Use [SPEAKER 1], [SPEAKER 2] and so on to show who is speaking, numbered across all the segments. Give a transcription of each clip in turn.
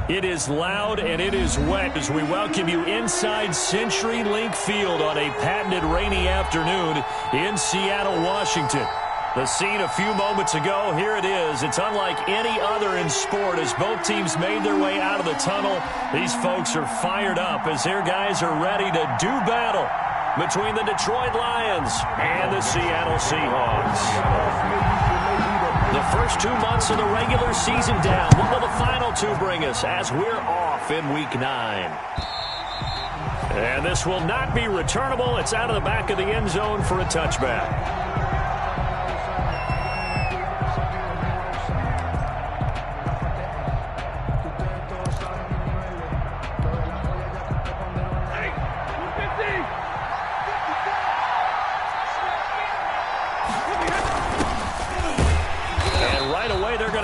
[SPEAKER 1] It is loud and it is wet as we welcome you inside CenturyLink Field on a patented rainy afternoon in Seattle, Washington. The scene a few moments ago, here it is. It's unlike any other in sport as both teams made their way out of the tunnel. These folks are fired up as their guys are ready to do battle between the Detroit Lions and the Seattle Seahawks. The first 2 months of the regular season down. What will the final two bring us as we're off in Week 9? And this will not be returnable. It's out of the back of the end zone for a touchback.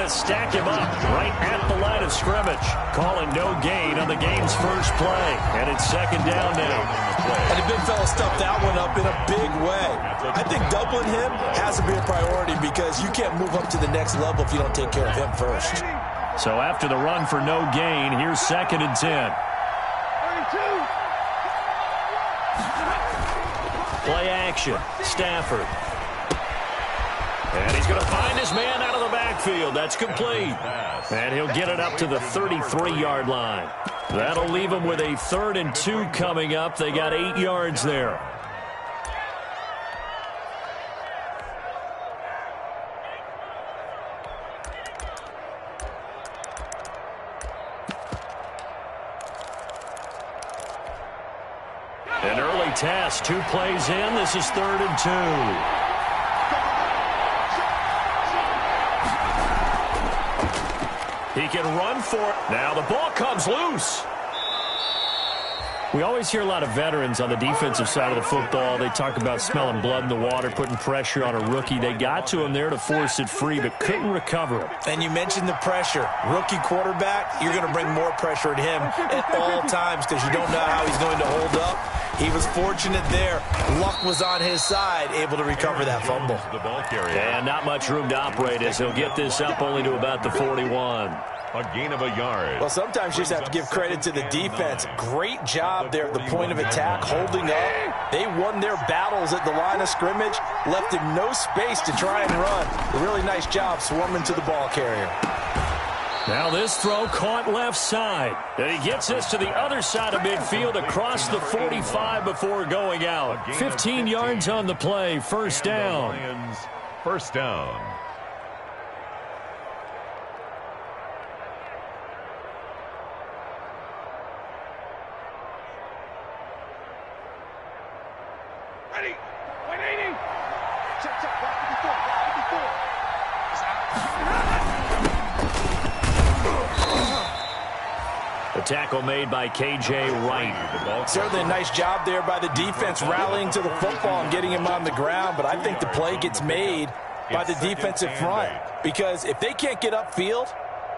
[SPEAKER 1] Stack him up right at the line of scrimmage. Calling no gain on the game's first play. And it's second down now.
[SPEAKER 2] And the big fella stuffed that one up in a big way. I think doubling him has to be a priority because you can't move up to the next level if you don't take care of him first.
[SPEAKER 1] So after the run for no gain, here's second and 10. Play action. Stafford. And he's going to find his man out of the backfield. That's complete. And he'll get it up to the 33-yard line. That'll leave him with a 3rd and 2 coming up. They got 8 yards there. An early test. 2 plays in. This is 3rd and 2. He can run for it. Now the ball comes loose. We always hear a lot of veterans on the defensive side of the football. They talk about smelling blood in the water, putting pressure on a rookie. They got to him there to force it free, but couldn't recover it.
[SPEAKER 2] And you mentioned the pressure. Rookie quarterback, you're going to bring more pressure at him at all times because you don't know how he's going to hold up. He was fortunate there. Luck was on his side, able to recover that fumble.
[SPEAKER 1] And not much room to operate as he'll get this up only to about the 41.
[SPEAKER 3] A gain of a yard.
[SPEAKER 2] Well, sometimes you just have to give credit to the defense. Great job there at the point of attack, holding up. They won their battles at the line of scrimmage, left him no space to try and run. A really nice job swarming to the ball carrier.
[SPEAKER 1] Now this throw caught left side. And he gets this to the other side of midfield across the 45 before going out. 15 yards on the play, first down.
[SPEAKER 3] Lions, first down.
[SPEAKER 4] Ready, 180. Check, right, 54.
[SPEAKER 1] The tackle made by K.J. Wright.
[SPEAKER 2] Certainly a nice job there by the defense rallying to the football and getting him on the ground, but I think the play gets made by the defensive front because if they can't get upfield,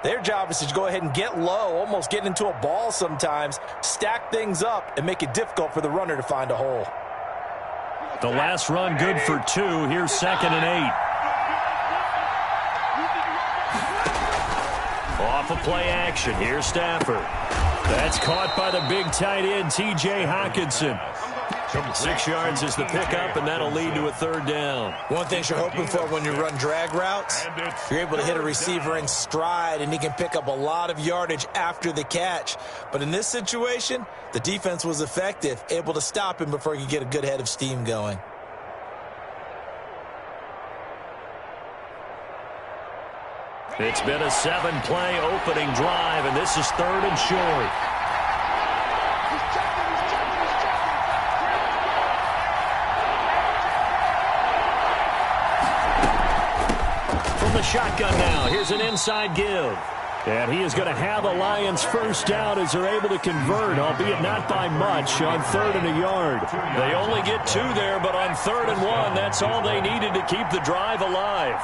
[SPEAKER 2] their job is to go ahead and get low, almost get into a ball sometimes, stack things up, and make it difficult for the runner to find a hole.
[SPEAKER 1] The last run good for 2. Here's 2nd and 8. Off of play action. Here's Stafford. That's caught by the big tight end, T.J. Hockenson. 6 yards is the pickup, and that'll lead to a 3rd down.
[SPEAKER 2] One thing you're hoping for when you run drag routes, you're able to hit a receiver in stride, and he can pick up a lot of yardage after the catch. But in this situation, the defense was effective, able to stop him before he could get a good head of steam going.
[SPEAKER 1] It's been a 7-play opening drive, and this is 3rd and short. From the shotgun now, here's an inside give. And he is going to have the Lions first down as they're able to convert, albeit not by much, on 3rd and a yard. They only get 2 there, but on 3rd and 1, that's all they needed to keep the drive alive.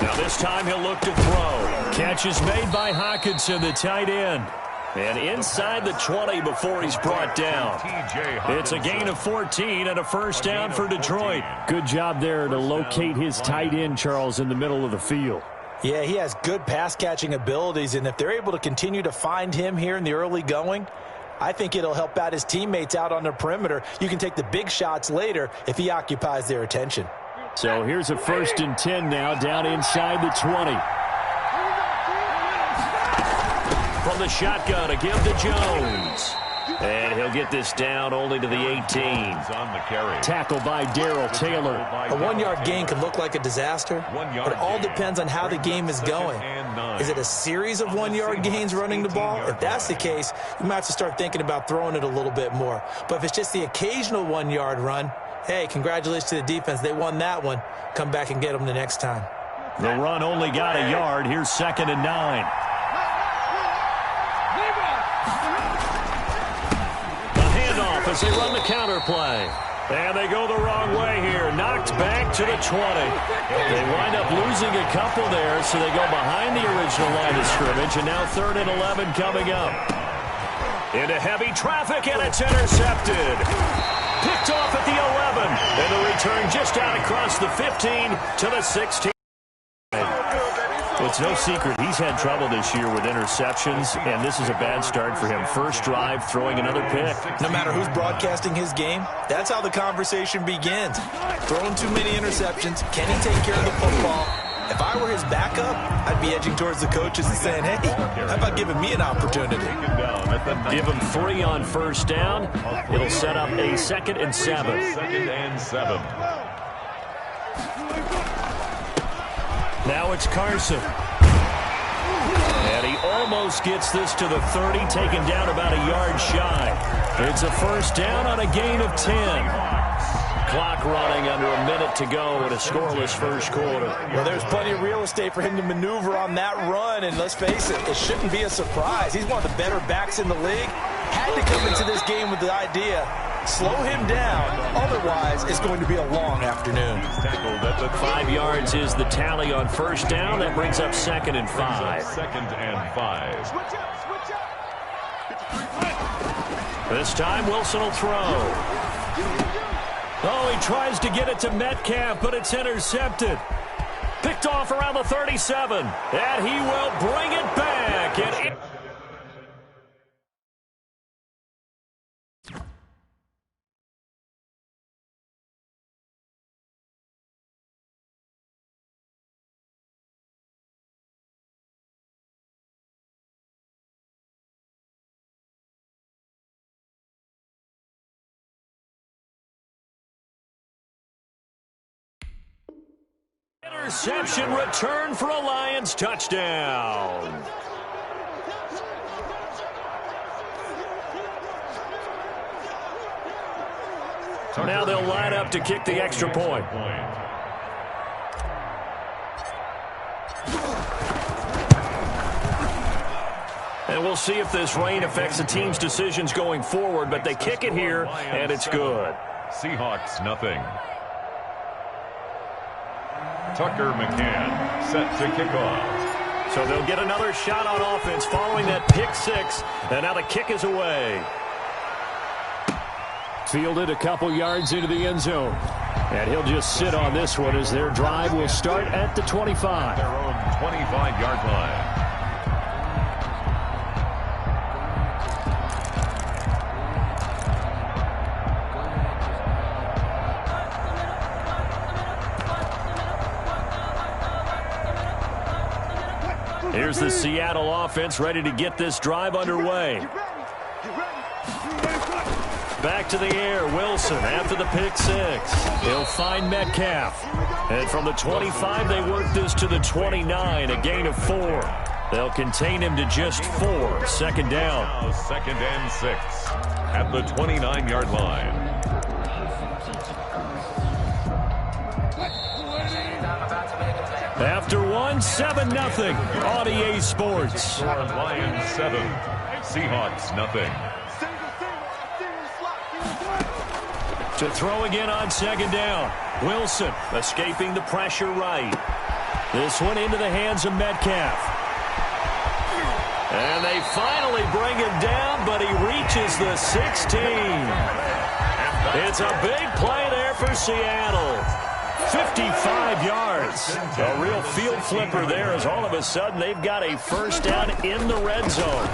[SPEAKER 1] Now this time he'll look to throw. Catch is made by Hockenson, the tight end. And inside the 20 before he's brought down. It's a gain of 14 and a first down for Detroit. Good job there to locate his tight end, Charles, in the middle of the field.
[SPEAKER 2] Yeah, he has good pass-catching abilities, and if they're able to continue to find him here in the early going, I think it'll help out his teammates out on the perimeter. You can take the big shots later if he occupies their attention.
[SPEAKER 1] So here's a 1st and 10 now, down inside the 20. From the shotgun, a give to Jones. And he'll get this down only to the 18.
[SPEAKER 3] On the carry.
[SPEAKER 1] Tackled by Darrell Taylor.
[SPEAKER 2] A one-yard gain could look like a disaster, but it all depends on how the game is going. Is it a series of one-yard gains running the ball? If that's the case, you might have to start thinking about throwing it a little bit more. But if it's just the occasional one-yard run, hey, congratulations to the defense. They won that one. Come back and get them the next time.
[SPEAKER 1] The run only got a yard. Here's 2nd and 9. As they run the counter play. And they go the wrong way here. Knocked back to the 20. They wind up losing a couple there, so they go behind the original line of scrimmage. And now 3rd and 11 coming up. Into heavy traffic, and it's intercepted. Picked off at the 11. And the return just out across the 15 to the 16. Well, it's no secret he's had trouble this year with interceptions, and this is a bad start for him. First drive, throwing another pick.
[SPEAKER 2] No matter who's broadcasting his game, that's how the conversation begins. Throwing too many interceptions. Can he take care of the football? If I were his backup, I'd be edging towards the coaches and saying, hey, how about giving me an opportunity?
[SPEAKER 1] Give him 3 on 1st down. It'll set up a 2nd and 7.
[SPEAKER 3] 2nd and 7.
[SPEAKER 1] Now it's Carson. And he almost gets this to the 30, taken down about a yard shy. It's a 1st down on a gain of 10. Clock running under a minute to go in a scoreless 1st quarter.
[SPEAKER 2] Well, there's plenty of real estate for him to maneuver on that run, and let's face it, it shouldn't be a surprise. He's one of the better backs in the league. Had to come into this game with the idea, slow him down, otherwise it's going to be a long afternoon.
[SPEAKER 1] 5 yards is the tally on 1st down. That brings up 2nd and 5.
[SPEAKER 3] 2nd and 5.
[SPEAKER 1] This time Wilson will throw. Oh, he tries to get it to Metcalf, but it's intercepted. Picked off around the 37, and he will bring it back. Interception return for a Lions touchdown. Now they'll line up to kick the extra point. And we'll see if this rain affects the team's decisions going forward, but they kick it here, and it's good.
[SPEAKER 3] Seahawks, nothing. Tucker McCann set to kick off.
[SPEAKER 1] So they'll get another shot on offense following that pick 6, and now the kick is away. Fielded a couple yards into the end zone. And he'll just sit on this one as their drive will start at the 25.
[SPEAKER 3] Their own 25-yard line.
[SPEAKER 1] Here's the Seattle offense ready to get this drive underway. Back to the air, Wilson after the pick 6. He'll find Metcalf. And from the 25, they work this to the 29, a gain of 4. They'll contain him to just 4. 2nd down.
[SPEAKER 3] Now 2nd and 6 at the 29-yard line.
[SPEAKER 1] After one, 7-0 on EA Sports.
[SPEAKER 3] Lions 7, Seahawks nothing.
[SPEAKER 1] To throw again on 2nd down. Wilson escaping the pressure right. This one into the hands of Metcalf. And they finally bring him down, but he reaches the 16. It's a big play there for Seattle. 55 yards. A real field flipper there as all of a sudden they've got a first down in the red zone.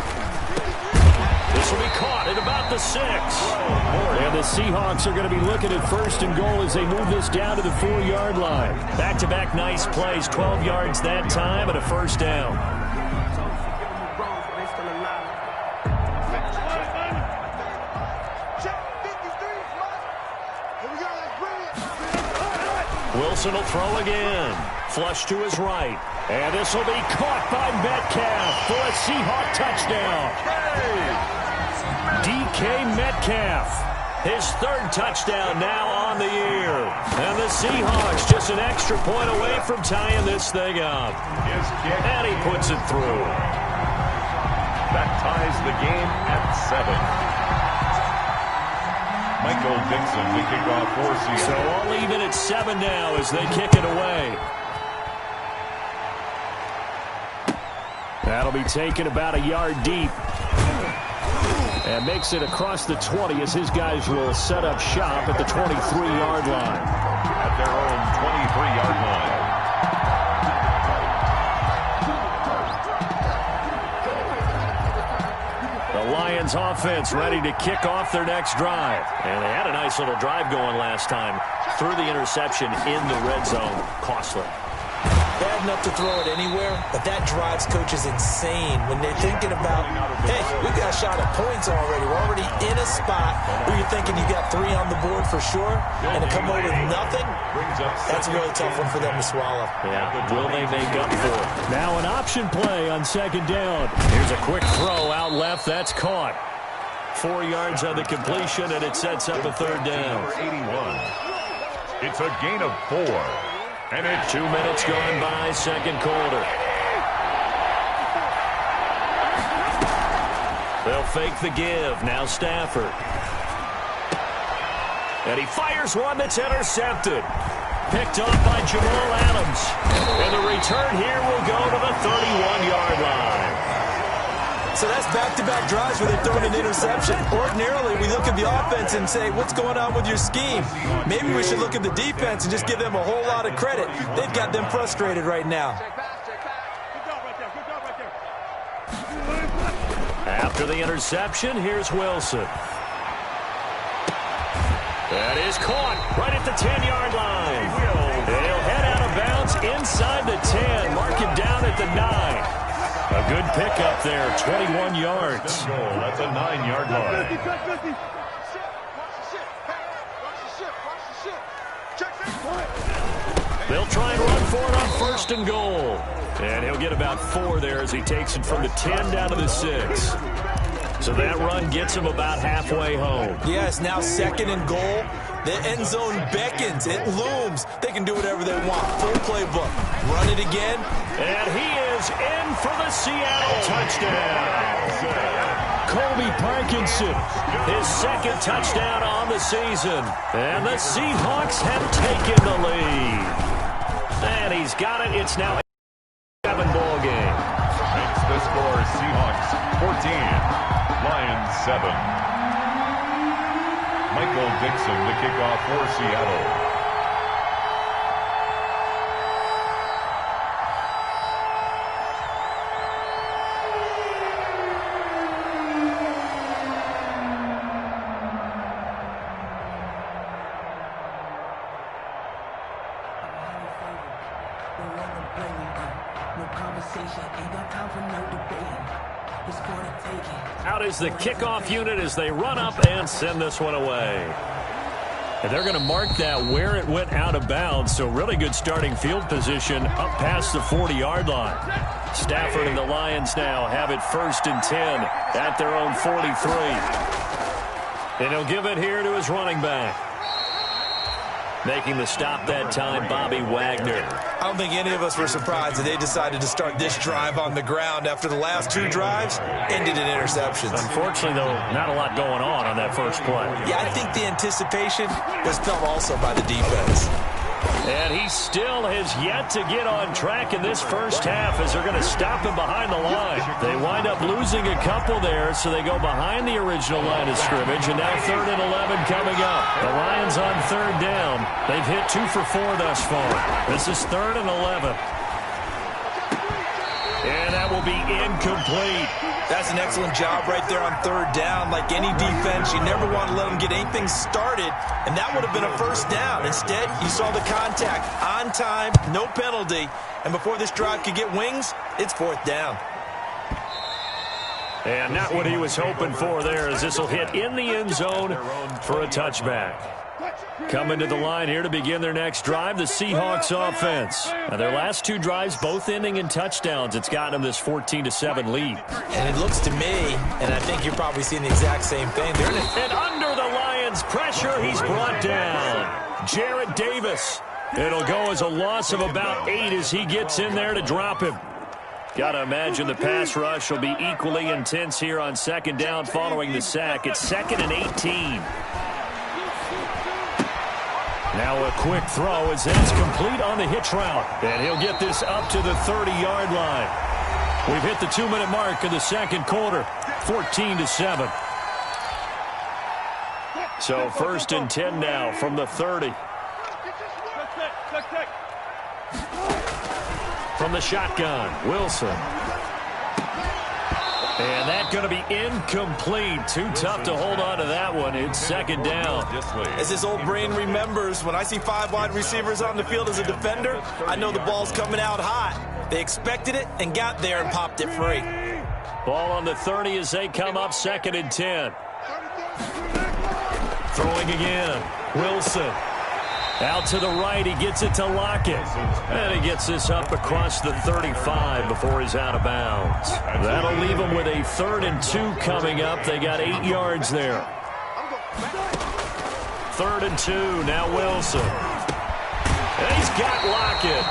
[SPEAKER 1] This will be caught at about the 6. And the Seahawks are going to be looking at first and goal as they move this down to the 4-yard line. Back-to-back nice plays, 12 yards that time and a first down. Wilson will throw again. Flush to his right. And this will be caught by Metcalf for a Seahawk touchdown. DK Metcalf, his 3rd touchdown now on the year. And the Seahawks just an extra point away from tying this thing up. And he puts it through.
[SPEAKER 3] That ties the game at 7. Michael Dixon to kick off for Seattle.
[SPEAKER 1] So all even at 7 now as they kick it away. That'll be taken about a yard deep. And makes it across the 20 as his guys will set up shop at the 23-yard line.
[SPEAKER 3] At their own 23-yard line.
[SPEAKER 1] The Lions offense ready to kick off their next drive. And they had a nice little drive going last time. Threw the interception in the red zone. Costly.
[SPEAKER 2] Bad enough to throw it anywhere, but that drives coaches insane when they're thinking about, hey, we've got a shot at points already. We're already in a spot where you're thinking you got 3 on the board for sure, and to come away with nothing, that's a really tough one for them to swallow.
[SPEAKER 1] Yeah, will they make up for it? Now an option play on 2nd down. Here's a quick throw out left. That's caught. 4 yards on the completion, and it sets up a 3rd down.
[SPEAKER 3] 81. It's a gain of 4.
[SPEAKER 1] And it's 2 minutes gone by, 2nd quarter. They'll fake the give. Now Stafford. And he fires one that's intercepted. Picked off by Jamal Adams. And the return here will go to the 31-yard line.
[SPEAKER 2] So that's back-to-back drives where they're throwing an interception. Ordinarily, we look at the offense and say, what's going on with your scheme? Maybe we should look at the defense and just give them a whole lot of credit. They've got them frustrated right now.
[SPEAKER 1] After the interception, here's Wilson. That is caught right at the 10-yard line. And he'll head out of bounds inside the 10. Mark him down at the 9. A good pickup there, 21 yards.
[SPEAKER 3] That's a 9-yard line.
[SPEAKER 1] They'll try and run for it on 1st and goal. And he'll get about 4 there as he takes it from the 10 down to the 6. So that run gets him about halfway home.
[SPEAKER 2] Yeah, it's now 2nd and goal. The end zone beckons. It looms. They can do whatever they want. Full playbook. Run it again.
[SPEAKER 1] And he is in for the Seattle touchdown. Colby Parkinson, his 2nd touchdown on the season. And the Seahawks have taken the lead. And he's got it. It's now a 7-ball game.
[SPEAKER 3] Makes the score Seahawks 14, Lions 7. Michael Dixon to kick off for Seattle.
[SPEAKER 1] Out is the kickoff unit as they run up and send this one away. And they're going to mark that where it went out of bounds, so really good starting field position up past the 40-yard line. Stafford and the Lions now have it 1st and 10 at their own 43. And he'll give it here to his running back. Making the stop that time, Bobby Wagner.
[SPEAKER 2] I don't think any of us were surprised that they decided to start this drive on the ground after the last 2 drives ended in interceptions.
[SPEAKER 1] Unfortunately, though, not a lot going on that first play.
[SPEAKER 2] Yeah, I think the anticipation was felt also by the defense.
[SPEAKER 1] And he still has yet to get on track in this first half as they're going to stop him behind the line. They wind up losing a couple there, so they go behind the original line of scrimmage, and now 3rd and 11 coming up. The Lions on 3rd down. They've hit 2 for 4 thus far. This is 3rd and 11. And that will be incomplete.
[SPEAKER 2] That's an excellent job right there on 3rd down. Like any defense, you never want to let them get anything started, and that would have been a first down. Instead, you saw the contact on time, no penalty, and before this drive could get wings, it's 4th down.
[SPEAKER 1] And not what he was hoping for there, as this will hit in the end zone for a touchback. Coming to the line here to begin their next drive, the Seahawks offense. Now, their last 2 drives, both ending in touchdowns. It's gotten them this 14-7 lead.
[SPEAKER 2] And it looks to me, and I think you're probably seeing the exact same thing.
[SPEAKER 1] And under the Lions' pressure, he's brought down. Jarrett Davis. It'll go as a loss of about 8 as he gets in there to drop him. Got to imagine the pass rush will be equally intense here on 2nd down following the sack. It's 2nd and 18. Now a quick throw as that's complete on the hitch route. And he'll get this up to the 30-yard line. We've hit the 2-minute mark of the second quarter. 14-7. So 1st and 10 now from the 30. From the shotgun, Wilson. And that's going to be incomplete. Too tough to hold on to that one. It's 2nd down.
[SPEAKER 2] As his old brain remembers, when I see 5 wide receivers on the field as a defender, I know the ball's coming out hot. They expected it and got there and popped it free.
[SPEAKER 1] Ball on the 30 as they come up 2nd and 10. Throwing again, Wilson. Out to the right, he gets it to Lockett. And he gets this up across the 35 before he's out of bounds. That'll leave him with a 3rd and 2 coming up. They got 8 yards there. 3rd and 2, now Wilson. And he's got Lockett.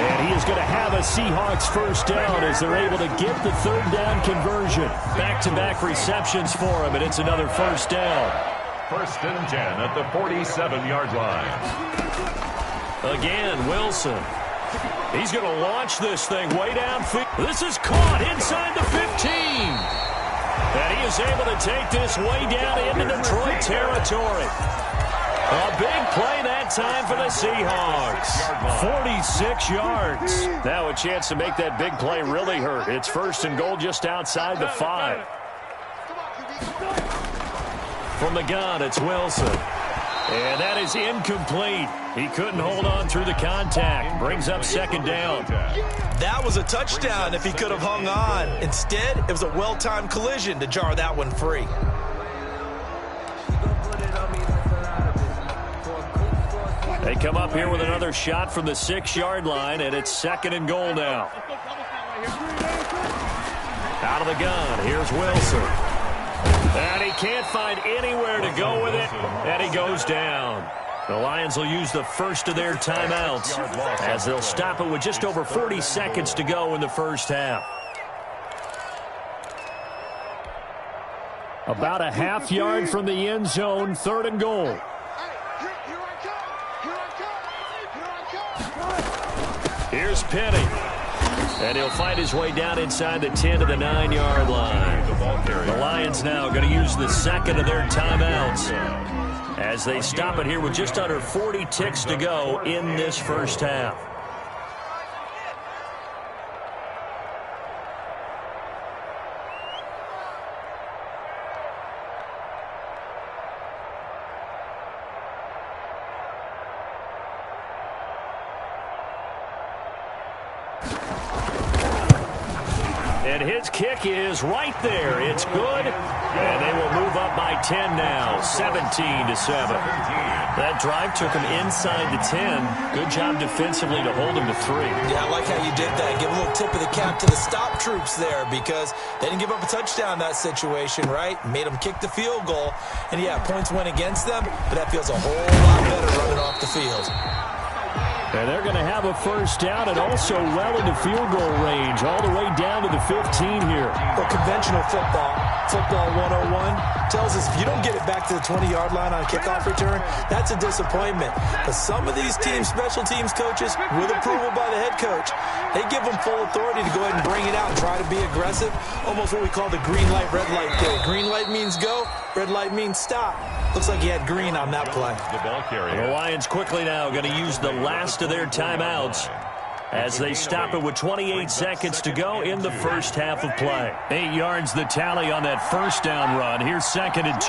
[SPEAKER 1] And he is going to have a Seahawks first down as they're able to get the 3rd down conversion. Back-to-back receptions for him, and it's another first down.
[SPEAKER 3] 1st and 10 at the 47-yard line.
[SPEAKER 1] Again, Wilson. He's going to launch this thing way downfield. This is caught inside the 15. And he is able to take this way down into Detroit territory. A big play that time for the Seahawks. 46 yards. Now a chance to make that big play really hurt. It's 1st and goal just outside the 5. From the gun, it's Wilson. And that is incomplete. He couldn't hold on through the contact. Brings up 2nd down.
[SPEAKER 2] That was a touchdown if he could have hung on. Instead, it was a well-timed collision to jar that one free.
[SPEAKER 1] They come up here with another shot from the 6-yard line, and it's 2nd and goal now. Out of the gun, here's Wilson. And he can't find anywhere to go with it, and he goes down. The Lions will use the first of their timeouts as they'll stop it with just over 40 seconds to go in the first half. About a half yard from the end zone, 3rd and goal. Here's Penny. And he'll find his way down inside the 10 to the 9-yard line. The Lions now going to use the 2nd of their timeouts as they stop it here with just under 40 ticks to go in this first half. And his kick is right there. It's good. And they will move up by 10 now, 17-7. That drive took him inside the 10. Good job defensively to hold him to 3.
[SPEAKER 2] Yeah, I like how you did that. Give a little tip of the cap to the stop troops there because they didn't give up a touchdown in that situation, right? Made them kick the field goal. And, yeah, points went against them, but that feels a whole lot better running off the field.
[SPEAKER 1] And they're going to have a first down and also well into field goal range all the way down to the 15 here.
[SPEAKER 2] For conventional football, Football 101 tells us if you don't get it back to the 20-yard line on a kickoff return, that's a disappointment. But some of these teams, special teams coaches, with approval by the head coach, they give them full authority to go ahead and bring it out and try to be aggressive, almost what we call the green light, red light play. Green light means go, red light means stop. Looks like he had green on that play.
[SPEAKER 3] The ball carrier.
[SPEAKER 1] The Lions quickly now going to use the last of their timeouts as they stop it with 28 seconds to go in the first half of play. 8 yards the tally on that first down run. Here's 2nd and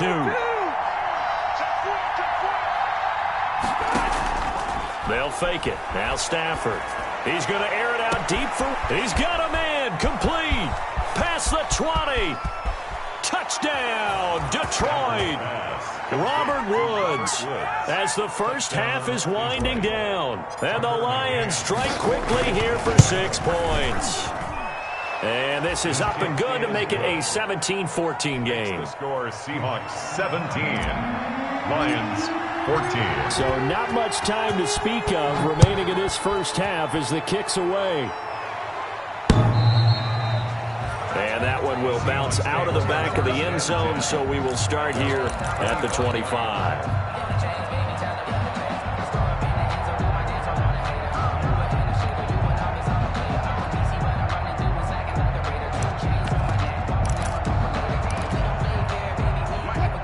[SPEAKER 1] 2. They'll fake it. Now Stafford. He's going to air it out deep for... He's got a man. Complete. Past the 20. Touchdown, Detroit. Robert Woods, as the first half is winding down. And the Lions strike quickly here for 6 points. And this is up and good to make it a 17-14 game.
[SPEAKER 3] The score, Seahawks 17, Lions 14.
[SPEAKER 1] So not much time to speak of remaining in this first half as the kick's away. And that one will bounce out of the back of the end zone, so we will start here at the 25.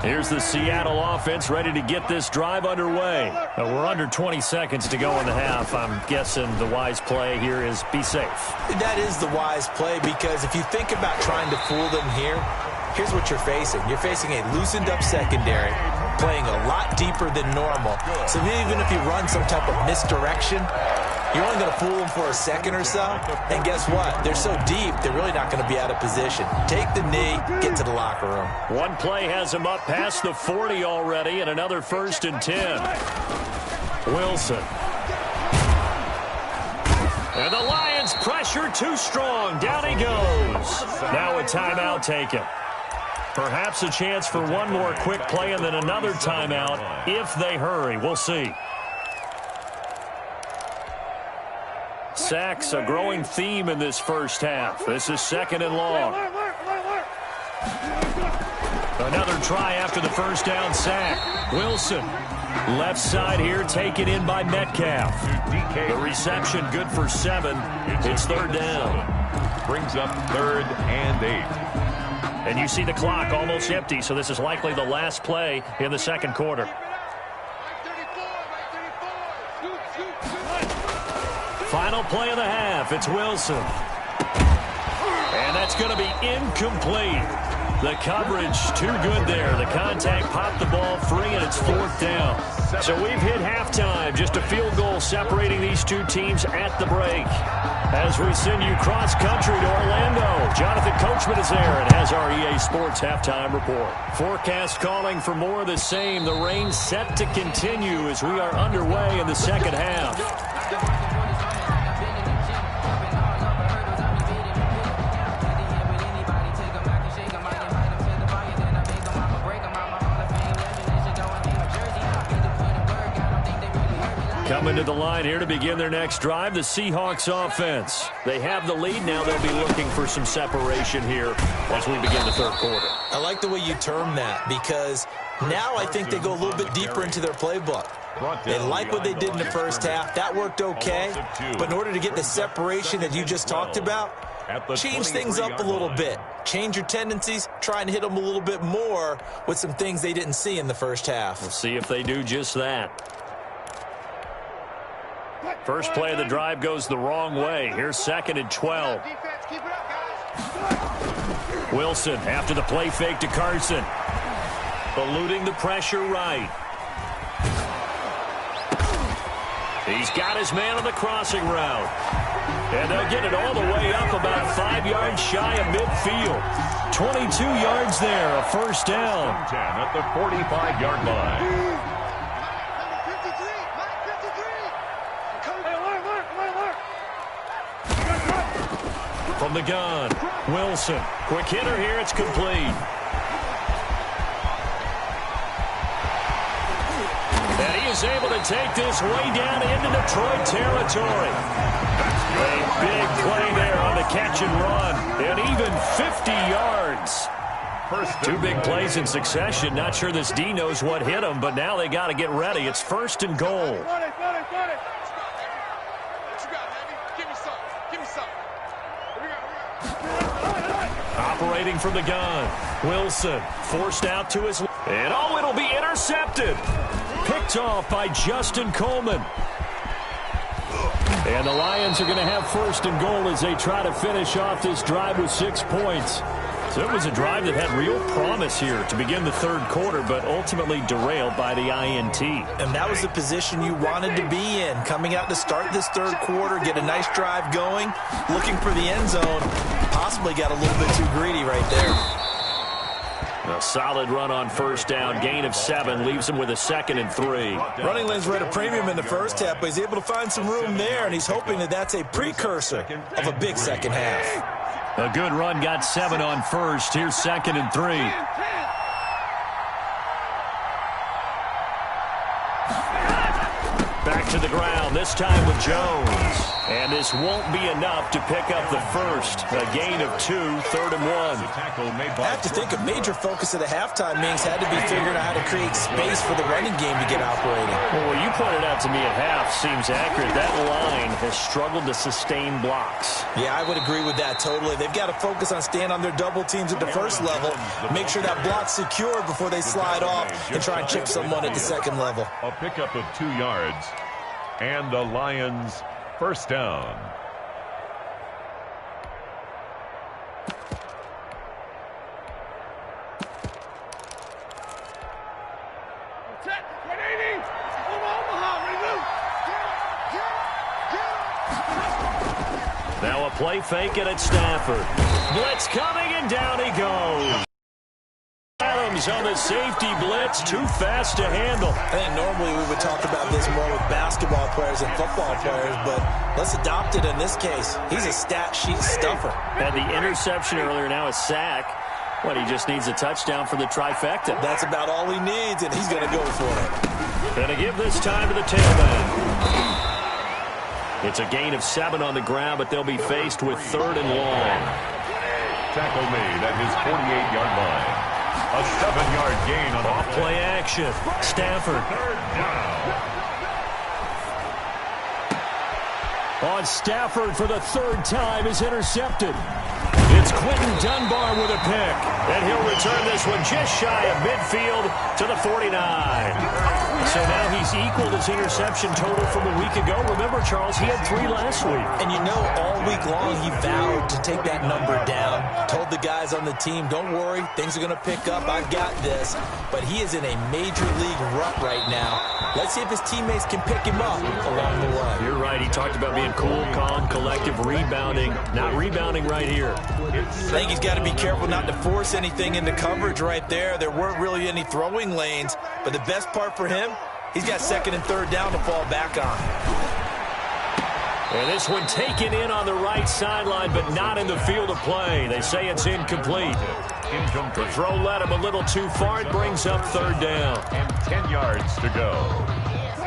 [SPEAKER 1] Here's the Seattle offense ready to get this drive underway. We're under 20 seconds to go in the half. I'm guessing the wise play here is be safe.
[SPEAKER 2] That is the wise play, because if you think about trying to fool them here, here's what you're facing. You're facing a loosened up secondary, playing a lot deeper than normal. So even if you run some type of misdirection, you're only going to fool them for a second or so. And guess what? They're so deep, they're really not going to be out of position. Take the knee, get to the locker room.
[SPEAKER 1] One play has him up past the 40 already, and another 1st and 10. Wilson. And the Lions pressure too strong. Down he goes. Now a timeout taken. Perhaps a chance for one more quick play and then another timeout if they hurry. We'll see. Sacks, a growing theme in this first half. This is 2nd and long. Another try after the first down sack. Wilson, left side here, taken in by Metcalf. The reception good for 7. It's 3rd down.
[SPEAKER 3] Brings up 3rd and 8.
[SPEAKER 1] And you see the clock almost empty, so this is likely the last play in the second quarter. Final play of the half. It's Wilson. And that's going to be incomplete. The coverage too good there. The contact popped the ball free, and it's 4th down. So we've hit halftime. Just a field goal separating these two teams at the break. As we send you cross-country to Orlando, Jonathan Coachman is there and has our EA Sports halftime report. Forecast calling for more of the same. The rain set to continue as we are underway in the second half. Coming to the line here to begin their next drive, the Seahawks offense. They have the lead. Now they'll be looking for some separation here as we begin the third quarter.
[SPEAKER 2] I like the way you term that, because now I think they go a little bit deeper into their playbook. They like what they did in the first half. That worked okay. But in order to get the separation that you just talked about, change things up a little bit. Change your tendencies. Try and hit them a little bit more with some things they didn't see in the first half.
[SPEAKER 1] We'll see if they do just that. First play of the drive goes the wrong way. Here's 2nd and 12. Wilson after the play fake to Carson. Eluding the pressure right. He's got his man on the crossing route. And they'll get it all the way up about 5 yards shy of midfield. 22 yards there, a first down.
[SPEAKER 3] 10 at the 45-yard line.
[SPEAKER 1] From the gun, Wilson. Quick hitter here, it's complete. And he is able to take this way down into Detroit territory. A big play there on the catch and run. And even 50 yards.
[SPEAKER 3] First
[SPEAKER 1] Two
[SPEAKER 3] and
[SPEAKER 1] big
[SPEAKER 3] goal.
[SPEAKER 1] plays in succession. Not sure this D knows what hit him, but now they got to get ready. It's first and goal. Operating from the gun. Wilson forced out to his... And oh, it'll be intercepted. Picked off by Justin Coleman. And the Lions are going to have first and goal as they try to finish off this drive with 6 points. So it was a drive that had real promise here to begin the third quarter, but ultimately derailed by the INT.
[SPEAKER 2] And that was the position you wanted to be in. Coming out to start this third quarter, get a nice drive going, looking for the end zone. Possibly got a little bit too greedy right there.
[SPEAKER 1] A solid run on first down. Gain of 7 leaves him with a 2nd and 3.
[SPEAKER 2] Running lanes were at a premium in the first half, but he's able to find some room there, and he's hoping that that's a precursor of a big second half.
[SPEAKER 1] A good run, got 7 on first. Here's 2nd and 3. Back to the ground, this time with Jones. And this won't be enough to pick up the first. A gain of 2, 3rd and 1.
[SPEAKER 2] I have to think a major focus of the halftime meetings had to be figuring out how to create space for the running game to get operating.
[SPEAKER 1] Well, what you pointed out to me at half seems accurate. That line has struggled to sustain blocks.
[SPEAKER 2] Yeah, I would agree with that totally. They've got to focus on staying on their double teams at the first level, make sure that block's secured before they slide off and try and chip someone at the second level.
[SPEAKER 3] A pickup of 2 yards and the Lions first down.
[SPEAKER 1] Now a play fake and it's Stafford. Blitz coming and down he goes. Adams on the safety blitz, too fast to handle.
[SPEAKER 2] I think normally we would talk about this more with basketball players and football players, but let's adopt it in this case. He's a stat sheet stuffer.
[SPEAKER 1] Had the interception earlier, now a sack. What, he just needs a touchdown for the trifecta.
[SPEAKER 2] That's about all he needs, and he's going to go for it.
[SPEAKER 1] Gonna give this time to the tailback. It's a gain of 7 on the ground, but they'll be faced with 3rd and long.
[SPEAKER 3] Tackle made at his 48-yard line. A 7-yard gain on
[SPEAKER 1] Off play action. Stafford. On Stafford for the 3rd time is intercepted. It's Quentin Dunbar with a pick. And he'll return this one just shy of midfield to the 49. So now he's equaled his interception total from a week ago. Remember, Charles, he had 3 last week.
[SPEAKER 2] And you know, all week long he vowed to take that number down. Told the guys on the team, don't worry, things are going to pick up. I've got this. But he is in a major league rut right now. Let's see if his teammates can pick him up along the way.
[SPEAKER 1] You're right. He talked about being cool, calm, collective, rebounding. Not rebounding right here.
[SPEAKER 2] I think he's got to be careful not to force anything into coverage right there. There weren't really any throwing lanes. But the best part for him, he's got 2nd and 3rd down to fall back on.
[SPEAKER 1] And this one taken in on the right sideline, but not in the field of play. They say it's incomplete. The throw led him a little too far. It brings up 3rd down.
[SPEAKER 3] and 10 yards to go.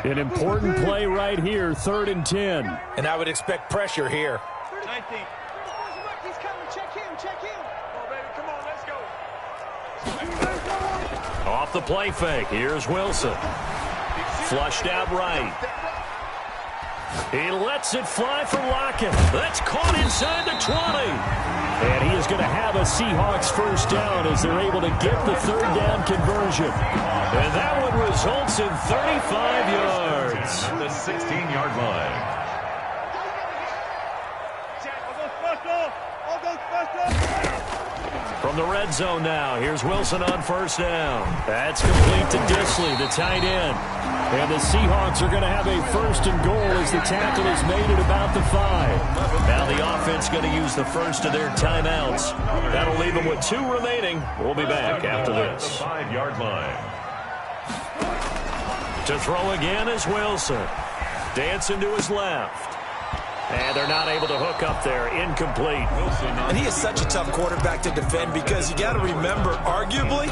[SPEAKER 1] An important play right here, 3rd and 10.
[SPEAKER 2] And I would expect pressure here.
[SPEAKER 4] 19. He's coming. Check him. Check him. Oh, baby, come on. Let's go.
[SPEAKER 1] Off the play fake. Here's Wilson. Flushed out right. He lets it fly for Lockett. That's caught inside the 20. And he is going to have a Seahawks first down as they're able to get the 3rd down conversion. And that one results in 35 yards.
[SPEAKER 3] At the 16-yard line.
[SPEAKER 1] From the red zone now, here's Wilson on first down. That's complete to Disley, the tight end. And the Seahawks are going to have a 1st and goal as the tackle is made at about the 5. Now the offense going to use the first of their timeouts. That'll leave them with 2 remaining. We'll be back after this.
[SPEAKER 3] The 5-yard line.
[SPEAKER 1] To throw again is Wilson. Dancing to his left. And they're not able to hook up there. Incomplete.
[SPEAKER 2] And he is such a tough quarterback to defend because you got to remember, arguably,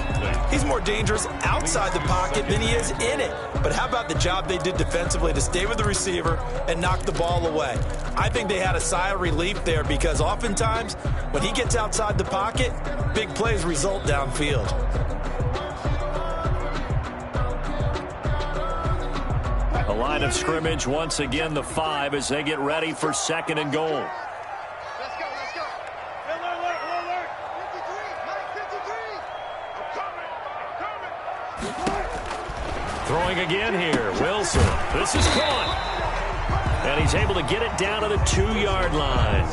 [SPEAKER 2] he's more dangerous outside the pocket than he is in it. But how about the job they did defensively to stay with the receiver and knock the ball away? I think they had a sigh of relief there because oftentimes when he gets outside the pocket, big plays result downfield.
[SPEAKER 1] The line of scrimmage, once again, the 5 as they get ready for 2nd and goal.
[SPEAKER 4] Let's go, let's go. Alert. 53, Mike, 53. I'm coming.
[SPEAKER 1] Throwing again here, Wilson. This is caught. And he's able to get it down to the 2-yard line.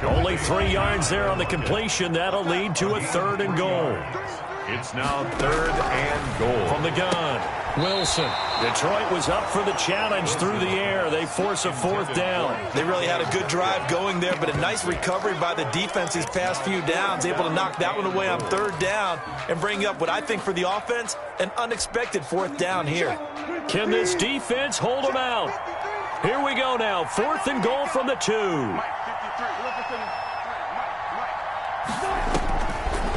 [SPEAKER 1] Only 3 yards there on the completion. That'll lead to a 3rd and goal.
[SPEAKER 3] It's now 3rd and goal.
[SPEAKER 1] From the gun, Wilson. Detroit was up for the challenge through the air. They force a 4th down.
[SPEAKER 2] They really had a good drive going there, but a nice recovery by the defense these past few downs, able to knock that one away on 3rd down and bring up what I think for the offense, an unexpected 4th down here.
[SPEAKER 1] Can this defense hold them out? Here we go now, 4th and goal from the 2.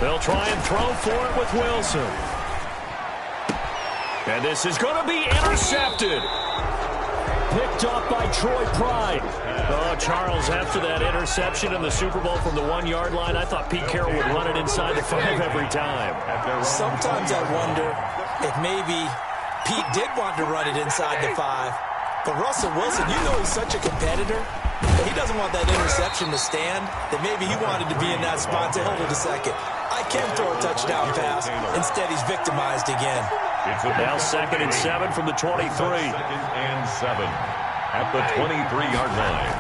[SPEAKER 1] They'll try and throw for it with Wilson. And this is going to be intercepted. Picked off by Troy Pride. Oh, Charles, after that interception in the Super Bowl from the 1-yard line, I thought Pete Carroll would run it inside the 5 every time.
[SPEAKER 2] Sometimes I wonder if maybe Pete did want to run it inside the 5. But Russell Wilson, you know he's such a competitor. He doesn't want that interception to stand, that maybe he wanted to be in that spot to hold it a second. I can throw a touchdown pass. Instead, he's victimized again.
[SPEAKER 1] Now 2nd and 7 from the 23.
[SPEAKER 3] 2nd and 7 at the 23-yard line.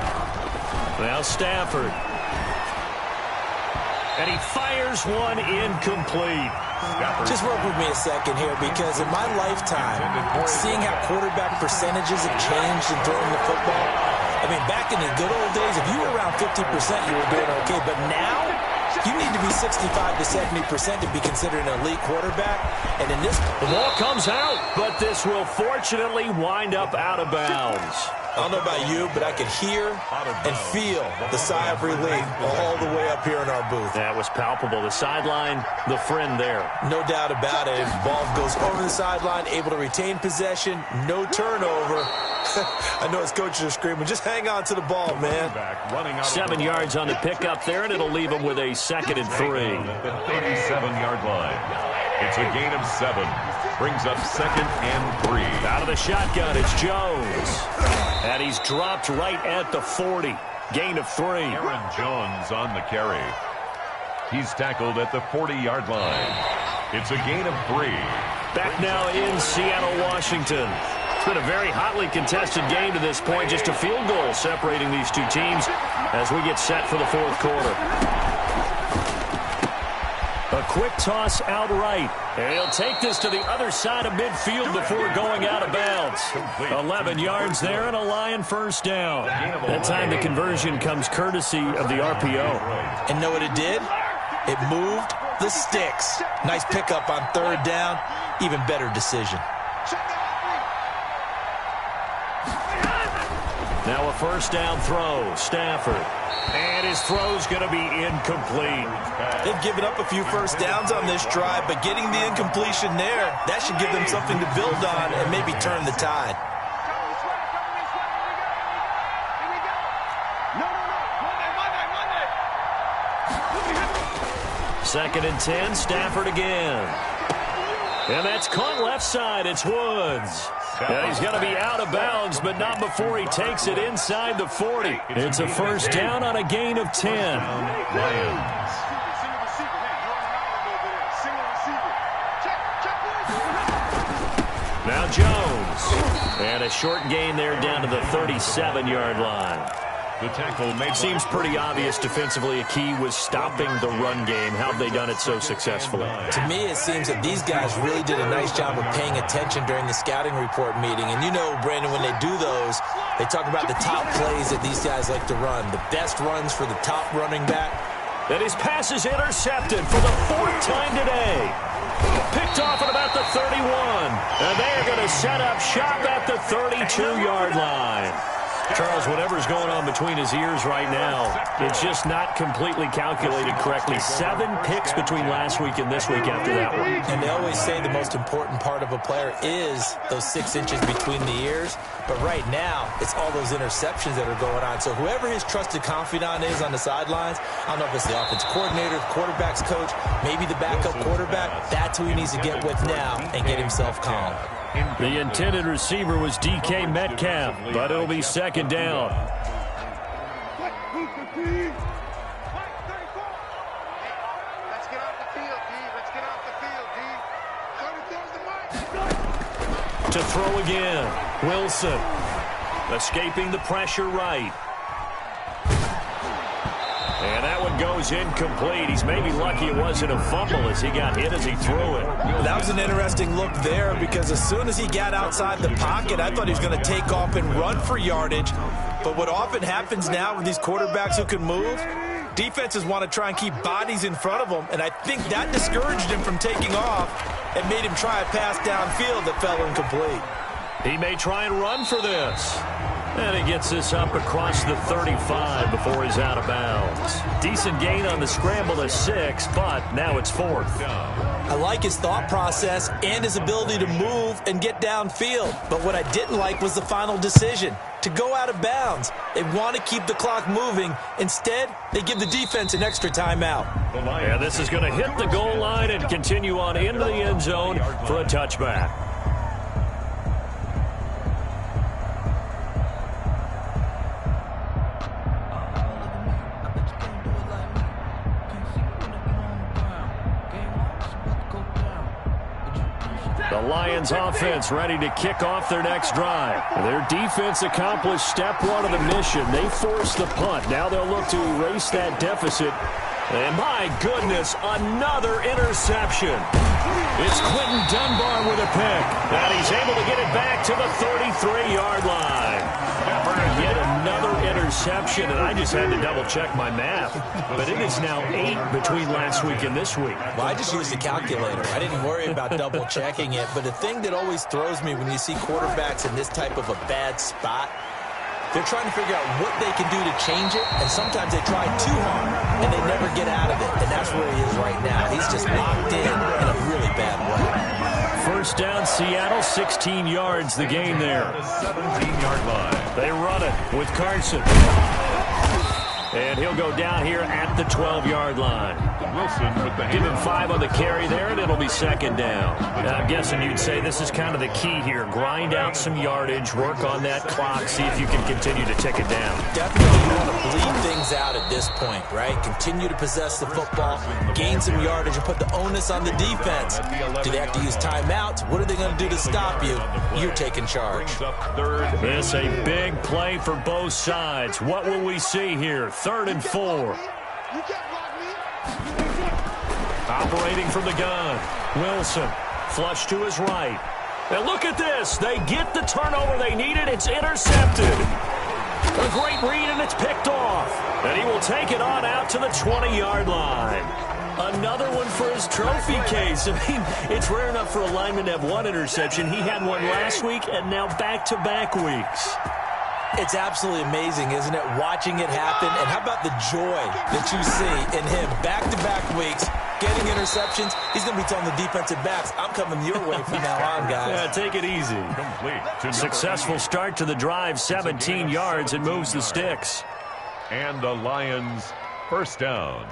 [SPEAKER 1] Now Stafford. And he fires one incomplete.
[SPEAKER 2] Just work with me a second here, because in my lifetime, seeing how quarterback percentages have changed in throwing the football, I mean, back in the good old days, if you were around 50%, you were doing okay. But now, you need to be 65 to 70% to be considered an elite quarterback. And in this,
[SPEAKER 1] the ball comes out, but this will fortunately wind up out of bounds.
[SPEAKER 2] I don't know about you, but I could hear and feel the sigh of relief all the way up here in our booth.
[SPEAKER 1] That was palpable. The sideline, the friend there.
[SPEAKER 2] No doubt about it. The ball goes over the sideline, able to retain possession, no turnover. I know his coaches are screaming, just hang on to the ball, man.
[SPEAKER 1] 7 yards on the pickup there, and it'll leave him with a 2nd and 3.
[SPEAKER 3] The 37-yard line. It's a gain of 7. Brings up 2nd and 3.
[SPEAKER 1] Out of the shotgun, it's Jones. And he's dropped right at the 40. Gain of 3.
[SPEAKER 3] Aaron Jones on the carry. He's tackled at the 40-yard line. It's a gain of 3.
[SPEAKER 1] Back now in Seattle, Washington. It's been a very hotly contested game to this point. Just a field goal separating these two teams as we get set for the 4th quarter. A quick toss out right. And he'll take this to the other side of midfield before going out of bounds. 11 yards there and a Lion 1st down. That time the conversion comes courtesy of the RPO.
[SPEAKER 2] And know what it did? It moved the sticks. Nice pickup on 3rd down. Even better decision.
[SPEAKER 1] Now a 1st down throw. Stafford. And his throw's going to be incomplete.
[SPEAKER 2] They've given up a few 1st downs on this drive, but getting the incompletion there, that should give them something to build on and maybe turn the tide.
[SPEAKER 1] Second and 10, Stafford again. And that's caught left side. It's Woods. And he's going to be out of bounds, but not before he takes it inside the 40. It's a 1st down on a gain of 10. Now Jones. And a short gain there down to the 37-yard line.
[SPEAKER 3] The tackle made.
[SPEAKER 1] Seems pretty obvious defensively. A key was stopping the run game. How have they done it so successfully?
[SPEAKER 2] To me, it seems that these guys really did a nice job of paying attention during the scouting report meeting. And you know, Brandon, when they do those, they talk about the top plays that these guys like to run, the best runs for the top running back.
[SPEAKER 1] And his pass is intercepted for the 4th time today. Picked off at about the 31. And they're going to set up shop at the 32-yard line. Charles, whatever's going on between his ears right now, it's just not completely calculated correctly. 7 picks between last week and this week after that one.
[SPEAKER 2] And they always say the most important part of a player is those 6 inches between the ears. But right now, it's all those interceptions that are going on. So whoever his trusted confidant is on the sidelines, I don't know if it's the offensive coordinator, the quarterback's coach, maybe the backup quarterback, that's who he needs to get with now and get himself calm.
[SPEAKER 1] The intended receiver was DK Metcalf, but it'll be second down.
[SPEAKER 4] Let's get off the field, D. Let's get off the field, D.
[SPEAKER 1] To throw again, Wilson. Escaping the pressure right. And that one goes incomplete. He's maybe lucky it wasn't a fumble as he got hit as he threw it.
[SPEAKER 2] That was an interesting look there because as soon as he got outside the pocket, I thought he was going to take off and run for yardage. But what often happens now with these quarterbacks who can move, defenses want to try and keep bodies in front of them, and I think that discouraged him from taking off and made him try a pass downfield that fell incomplete.
[SPEAKER 1] He may try and run for this. And he gets this up across the 35 before he's out of bounds. Decent gain on the scramble to 6, but now it's 4th.
[SPEAKER 2] I like his thought process and his ability to move and get downfield. But what I didn't like was the final decision, to go out of bounds. They want to keep the clock moving. Instead, they give the defense an extra timeout.
[SPEAKER 1] Yeah, this is going to hit the goal line and continue on into the end zone for a touchback. The Lions offense ready to kick off their next drive. Their defense accomplished step 1 of the mission. They forced the punt. Now they'll look to erase that deficit. And my goodness, another interception. It's Quentin Dunbar with a pick. And he's able to get it back to the 33-yard line. Yet another interception, and I just had to double-check my math. But it is now 8 between last week and this week.
[SPEAKER 2] Well, I just used the calculator. I didn't worry about double-checking it. But the thing that always throws me when you see quarterbacks in this type of a bad spot, they're trying to figure out what they can do to change it, and sometimes they try too hard, and they never get out of it. And that's where he is right now. He's just locked in a really bad way.
[SPEAKER 1] First down, Seattle, 16 yards, the gain there.
[SPEAKER 3] 17-yard line.
[SPEAKER 1] They run it with Carson. And he'll go down here at the 12-yard line.
[SPEAKER 3] Wilson with the
[SPEAKER 1] Give him 5 on the carry there, and it'll be second down. Now, I'm guessing you'd say this is kind of the key here. Grind out some yardage, work on that clock, see if you can continue to tick it down.
[SPEAKER 2] Definitely want to bleed things out at this point, right? Continue to possess the football, gain some yardage, and put the onus on the defense. Do they have to use timeouts? What are they going to do to stop you? You're taking charge.
[SPEAKER 1] This a big play for both sides. What will we see here? 3rd and 4. Operating from the gun. Wilson. Flush to his right. And look at this. They get the turnover they needed. It's intercepted. A great read, and it's picked off. And he will take it on out to the 20-yard line. Another one for his trophy case. I mean, it's rare enough for a lineman to have one interception. He had one last week and now back-to-back weeks.
[SPEAKER 2] It's absolutely amazing, isn't it, watching it happen? And how about the joy that you see in him back-to-back weeks, getting interceptions? He's going to be telling the defensive backs, I'm coming your way from now on, guys.
[SPEAKER 1] Yeah, take it easy. Successful start to the drive, 17 yards, and moves the sticks.
[SPEAKER 3] And the Lions first down.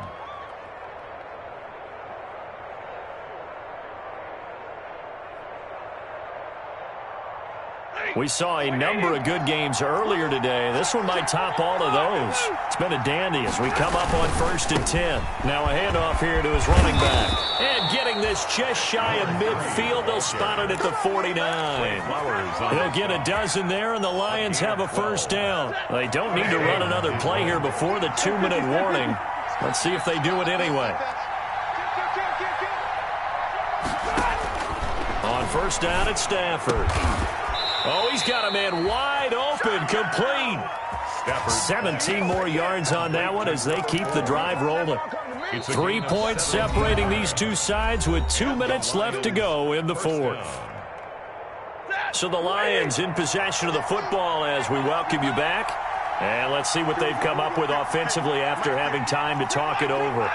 [SPEAKER 1] We saw a number of good games earlier today. This one might top all of those. It's been a dandy as we come up on 1st and 10. Now a handoff here to his running back. And getting this just shy of midfield. They'll spot it at the 49. They'll get a dozen there, and the Lions have a first down. They don't need to run another play here before the 2-minute warning. Let's see if they do it anyway. On first down, it's Stafford. Oh, he's got a man wide open, complete. 17 more yards on that one as they keep the drive rolling. 3 points separating these two sides with 2 minutes left to go in the 4th. So the Lions in possession of the football as we welcome you back. And let's see what they've come up with offensively after having time to talk it over.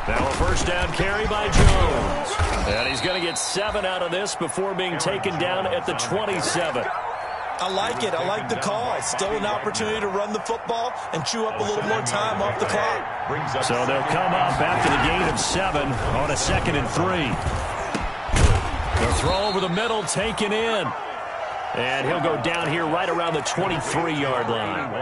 [SPEAKER 1] Now a first down carry by Jones. And he's going to get 7 out of this before being taken down at the 27.
[SPEAKER 2] I like it. I like the call. Still an opportunity to run the football and chew up a little more time off the clock.
[SPEAKER 1] So they'll come up after the gain of 7 on a 2nd and 3. The throw over the middle taken in. And he'll go down here right around the 23-yard line.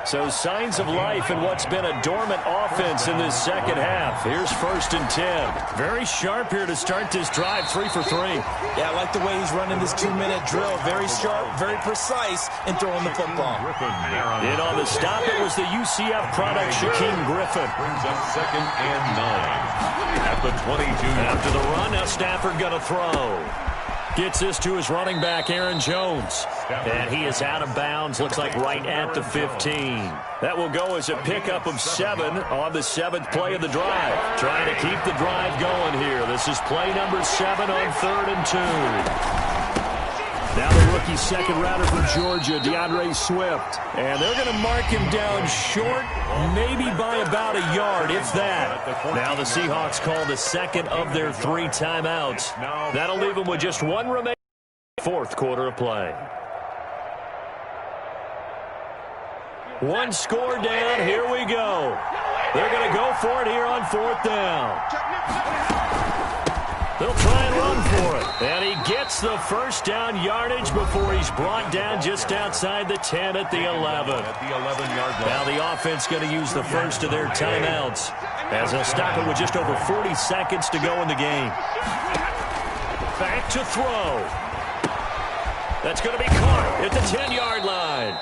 [SPEAKER 1] So signs of life in what's been a dormant offense in this second half. Here's 1st and 10. Very sharp here to start this drive, 3 for 3.
[SPEAKER 2] Yeah, I like the way he's running this 2-minute drill. Very sharp, very precise in throwing the football.
[SPEAKER 1] In on the stop, it was the UCF product, Shaquem Griffin.
[SPEAKER 3] Brings up 2nd and 9 at the 22.
[SPEAKER 1] After the run, now Stafford going to throw. Gets this to his running back, Aaron Jones. And he is out of bounds, looks like right at the 15. That will go as a pickup of 7 on the 7th play of the drive. Trying to keep the drive going here. This is play number 7 on 3rd and 2. Now the rookie second rounder for Georgia, DeAndre Swift. And they're going to mark him down short, maybe by about a yard, if that. Now the Seahawks call the second of their 3 timeouts. That'll leave them with just 1 remaining 4th quarter of play. 1 score down. Here we go. They're going to go for it here on 4th down. They'll try and run for it. And he gets the first down yardage before he's brought down just outside the 10 at the 11.
[SPEAKER 3] At the 11-yard line.
[SPEAKER 1] Now the offense going to use the first of their timeouts as they'll stop it with just over 40 seconds to go in the game. Back to throw. That's going to be caught at the 10-yard line.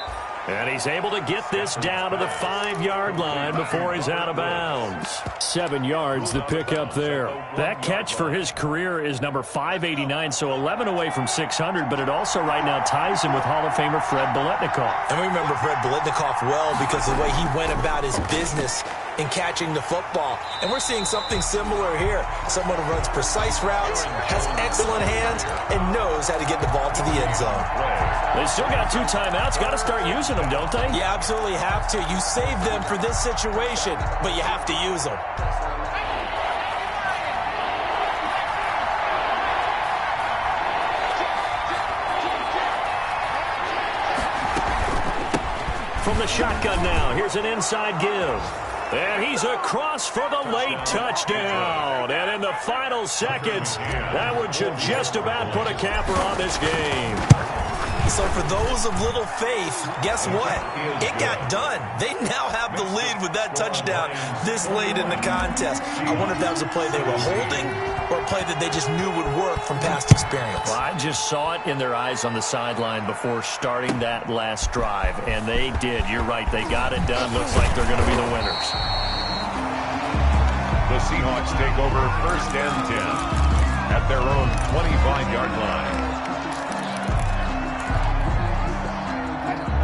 [SPEAKER 1] And he's able to get this down to the 5-yard line before he's out of bounds. 7 yards, the pickup there. That catch for his career is number 589, so 11 away from 600, but it also right now ties him with Hall of Famer Fred Biletnikoff.
[SPEAKER 2] And we remember Fred Biletnikoff well because of the way he went about his business in catching the football. And we're seeing something similar here. Someone who runs precise routes, has excellent hands, and knows how to get the ball to the end zone.
[SPEAKER 1] They still got 2 timeouts. Got to start using them, don't they?
[SPEAKER 2] You absolutely have to. You save them for this situation, but you have to use them.
[SPEAKER 1] From the shotgun now, here's an inside give. And he's across for the late touchdown. And in the final seconds, that would should just about put a capper on this game.
[SPEAKER 2] So for those of little faith, guess what? It got done. They now have the lead with that touchdown this late in the contest. I wonder if that was a play they were holding or a play that they just knew would work from past experience.
[SPEAKER 1] Well, I just saw it in their eyes on the sideline before starting that last drive, and they did. You're right. They got it done. Looks like they're going to be the winners.
[SPEAKER 3] The Seahawks take over 1st and 10 at their own 25-yard line.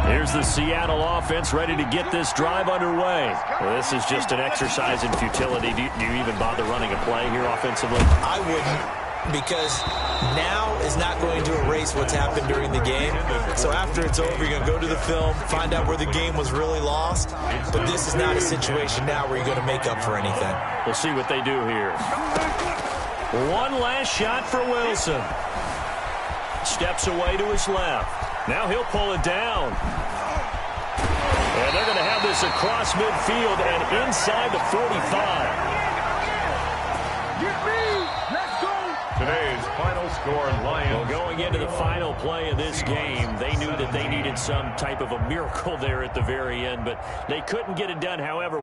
[SPEAKER 1] Here's the Seattle offense ready to get this drive underway. Well, this is just an exercise in futility. Do you even bother running a play here offensively?
[SPEAKER 2] I wouldn't, because now is not going to erase what's happened during the game. So after it's over, you're going to go to the film, find out where the game was really lost. But this is not a situation now where you're going to make up for anything.
[SPEAKER 1] We'll see what they do here. One last shot for Wilson. Steps away to his left. Now he'll pull it down. And they're going to have this across midfield and inside the 45.
[SPEAKER 3] Today's final score, Lions.
[SPEAKER 1] Well, going into the final play of this game, they knew that they needed some type of a miracle there at the very end, but they couldn't get it done. However,